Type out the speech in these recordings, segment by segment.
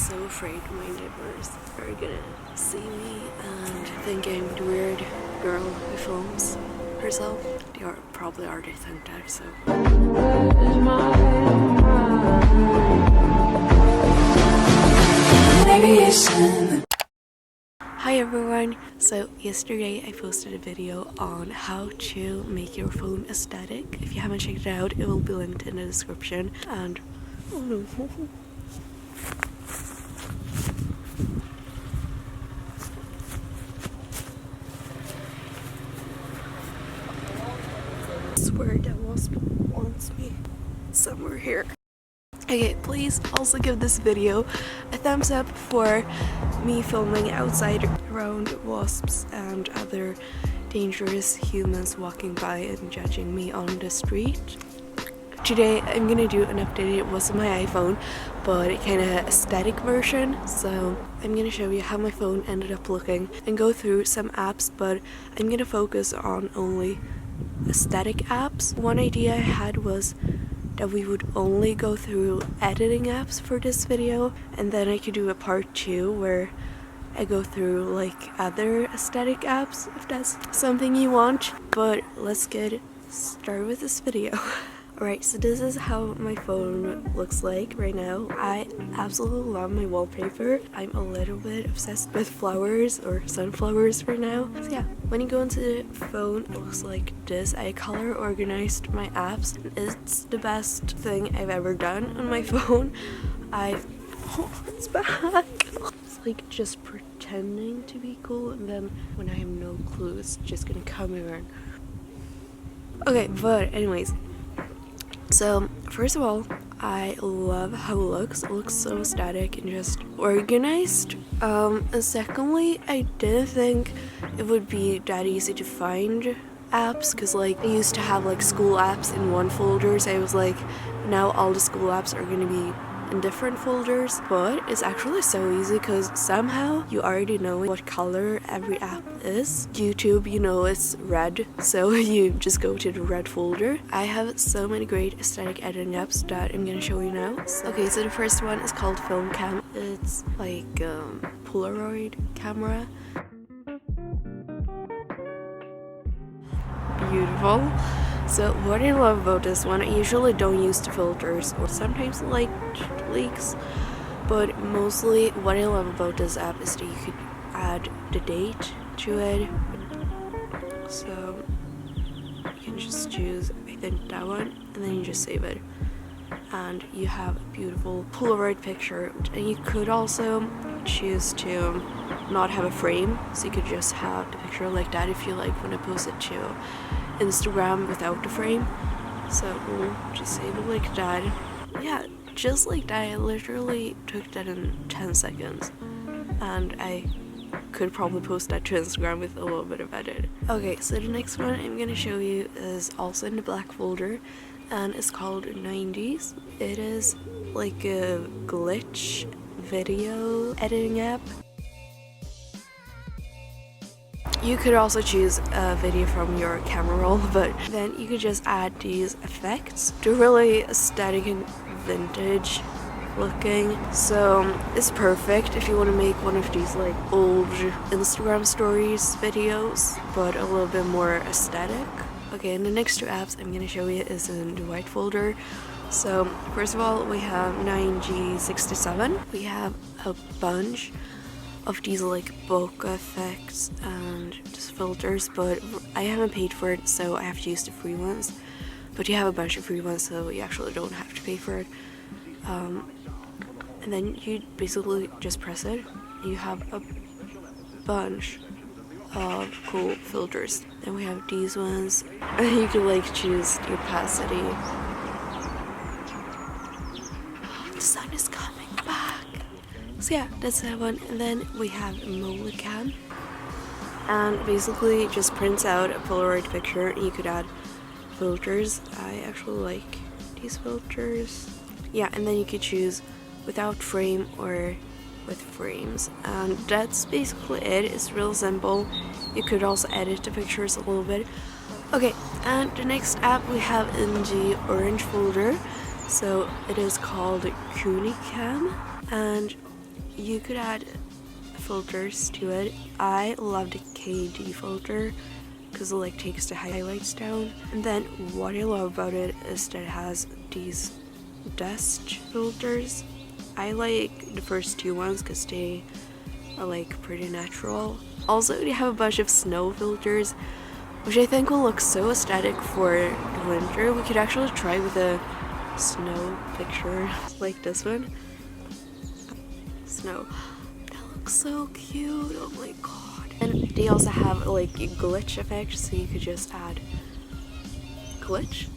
so afraid my neighbors are gonna see me and think I'm the weird girl who films herself. They probably already think that, so. Hi everyone! So yesterday I posted a video on how to make your phone aesthetic. If you haven't checked it out, it will be linked in the description. And oh no. I swear that wasp wants me somewhere here. Okay, please also give this video a thumbs up for me filming outside around wasps and other dangerous humans walking by and judging me on the street. Today I'm gonna do an updated, it wasn't my iPhone, but a kind of aesthetic version. So I'm gonna show you how my phone ended up looking and go through some apps, but I'm gonna focus on only aesthetic apps. One idea I had was that we would only go through editing apps for this video, and then I could do a part 2 where I go through like other aesthetic apps if that's something you want. But let's get started with this video. Alright, so this is how my phone looks like right now. I absolutely love my wallpaper. I'm a little bit obsessed with flowers or sunflowers right now. So yeah, when you go into the phone, it looks like this. I color organized my apps. It's the best thing I've ever done on my phone. Oh, it's back. It's like just pretending to be cool, and then when I have no clue, it's just gonna come in. Okay, but anyways. So, first of all, I love how it looks. It looks so static and just organized. And secondly, I didn't think it would be that easy to find apps, because like I used to have like school apps in one folder, so I was like, now all the school apps are gonna be in different folders. But it's actually so easy because somehow you already know what color every app is. YouTube, you know, it's red, so you just go to the red folder. I have so many great aesthetic editing apps that I'm gonna show you now. Okay, so the first one is called Film Cam. It's like Polaroid camera. Beautiful. So what I love about this one, I usually don't use the filters, or sometimes light leaks, but mostly what I love about this app is that you could add the date to it. So you can just choose, I think, that one, and then you just save it, and you have a beautiful Polaroid picture. And you could also choose to not have a frame, so you could just have the picture like that if you like when I post it to Instagram without the frame. So we'll just save it like that. Yeah, just like that. I literally took that in 10 seconds, and I could probably post that to Instagram with a little bit of edit. Okay, so the next one I'm gonna show you is also in the black folder, and it's called 90s. It is like a glitch video editing app. You could also choose a video from your camera roll, but then you could just add these effects. They're really aesthetic and vintage looking, so it's perfect if you want to make one of these like old Instagram stories videos, but a little bit more aesthetic. Okay, and the next two apps I'm gonna show you is in the white folder. So first of all, we have 9G67. We have a bunch of these like bokeh effects and just filters, but I haven't paid for it, so I have to use the free ones. But you have a bunch of free ones, so you actually don't have to pay for it. And then you basically just press it. You have a bunch of cool filters. Then we have these ones. You can like choose the opacity. The sun is coming back. So yeah, that's that one. And then we have Cam, and basically it just prints out a Polaroid picture, and you could add filters. I actually like these filters. Yeah, and then you could choose without frame or with frames, and that's basically it. It's real simple. You could also edit the pictures a little bit. Okay, and the next app we have in the orange folder, so it is called Cam, and you could add filters to it. I love the KD filter because it like takes the highlights down. And then what I love about it is that it has these dust filters. I like the first two ones because they are like pretty natural. Also, they have a bunch of snow filters, which I think will look so aesthetic for the winter. We could actually try with a snow picture like this one. Snow. That looks so cute. Oh my god. And they also have like a glitch effect, so you could just add glitch,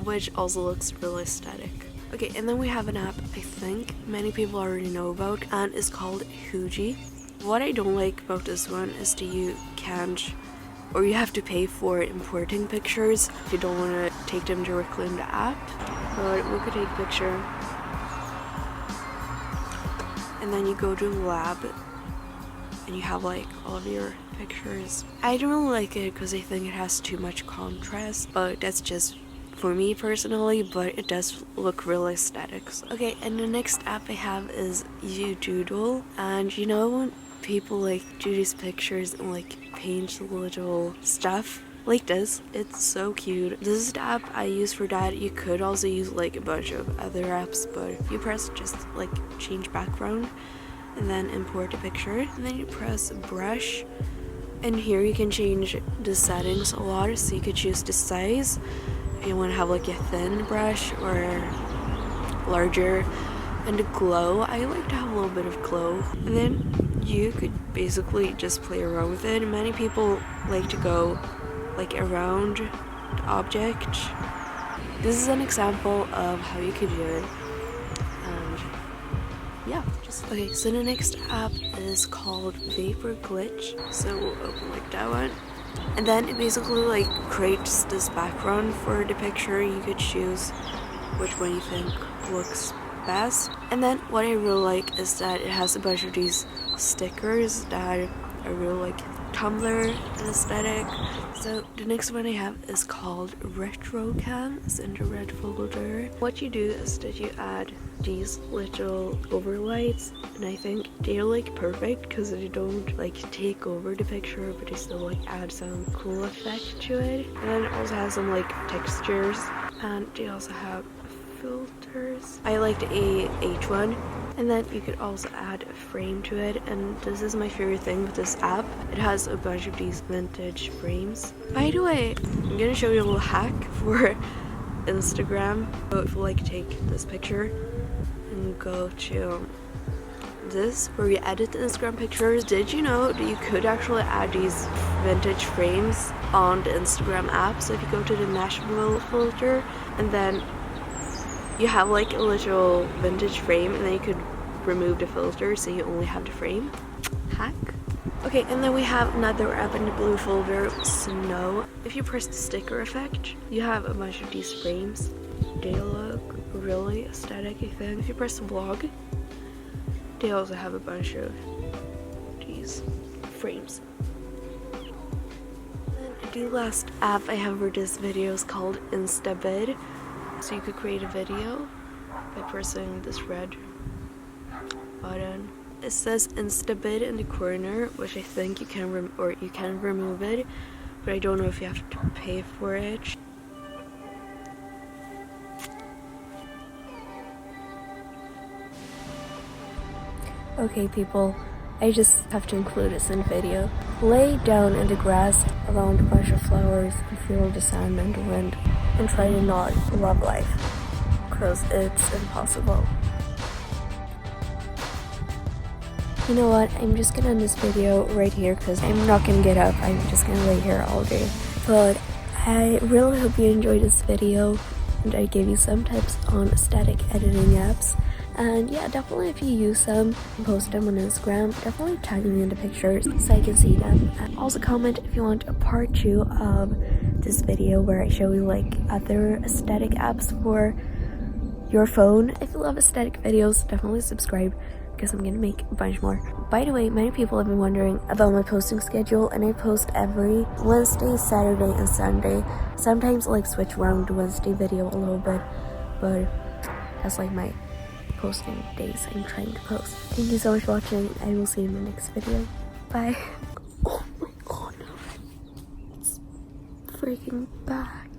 which also looks really aesthetic. Okay, and then we have an app I think many people already know about, and it's called Huji. What I don't like about this one is that you can't, or you have to pay for importing pictures if you don't want to take them directly in the app. But we could take a picture, and then you go to lab, and you have like all of your pictures. I don't really like it because I think it has too much contrast, but that's just for me personally, but it does look really aesthetic. Okay, and the next app I have is Doodle, and you know when people like do these pictures and like paint little stuff like this, it's so cute. This is the app I use for that. You could also use like a bunch of other apps, but if you press just like change background and then import a picture, and then you press brush, and here you can change the settings a lot, so you could choose the size if you want to have like a thin brush or larger. And the glow, I like to have a little bit of glow, and then you could basically just play around with it. Many people like to go like around the object. This is an example of how you could do it. And yeah, just okay. So the next app is called Vapor Glitch, so we'll open like that one, and then it basically like creates this background for the picture. You could choose which one you think looks best. And then what I really like is that it has a bunch of these stickers that I really like Tumblr aesthetic. So the next one I have is called Retro Cam. It's in the red folder. What you do is that you add these little overlights, and I think they're like perfect because they don't like take over the picture, but they still like add some cool effect to it. And then it also has some like textures, and they also have filters. I like the AH one. And then you could also add a frame to it, and this is my favorite thing with this app. It has a bunch of these vintage frames. By the way, I'm gonna show you a little hack for Instagram. So if you like take this picture and go to this where you edit the Instagram pictures, did you know that you could actually add these vintage frames on the Instagram app? So if you go to the Nashville filter, and then you have like a little vintage frame, and then you could remove the filter so you only have the frame. Hack. Okay, and then we have another app in the blue folder, Snow. If you press the sticker effect, you have a bunch of these frames. They look really aesthetic, I think. If you press vlog, they also have a bunch of these frames. And the last app I have for this video is called Instabid. So you could create a video by pressing this red button. It says Instabid in the corner, which I think you can remove it, but I don't know if you have to pay for it. Okay people, I just have to include this in the video. Lay down in the grass around a bunch of flowers and feel the sun and the wind, and try to not love life, because it's impossible. You know what, I'm just gonna end this video right here because I'm not gonna get up. I'm just gonna lay here all day. But I really hope you enjoyed this video, and I gave you some tips on aesthetic editing apps. And yeah, definitely if you use them and post them on Instagram, definitely tag me in the pictures so I can see them. And also comment if you want a part 2 of this video where I show you like other aesthetic apps for your phone. If you love aesthetic videos, definitely subscribe because I'm gonna make a bunch more. By the way, many people have been wondering about my posting schedule, and I post every Wednesday, Saturday, and Sunday. Sometimes I like switch around the Wednesday video a little bit, but that's like my posting days I'm trying to post. Thank you so much for watching. I will see you in the next video. Bye. Oh my god, it's freaking back.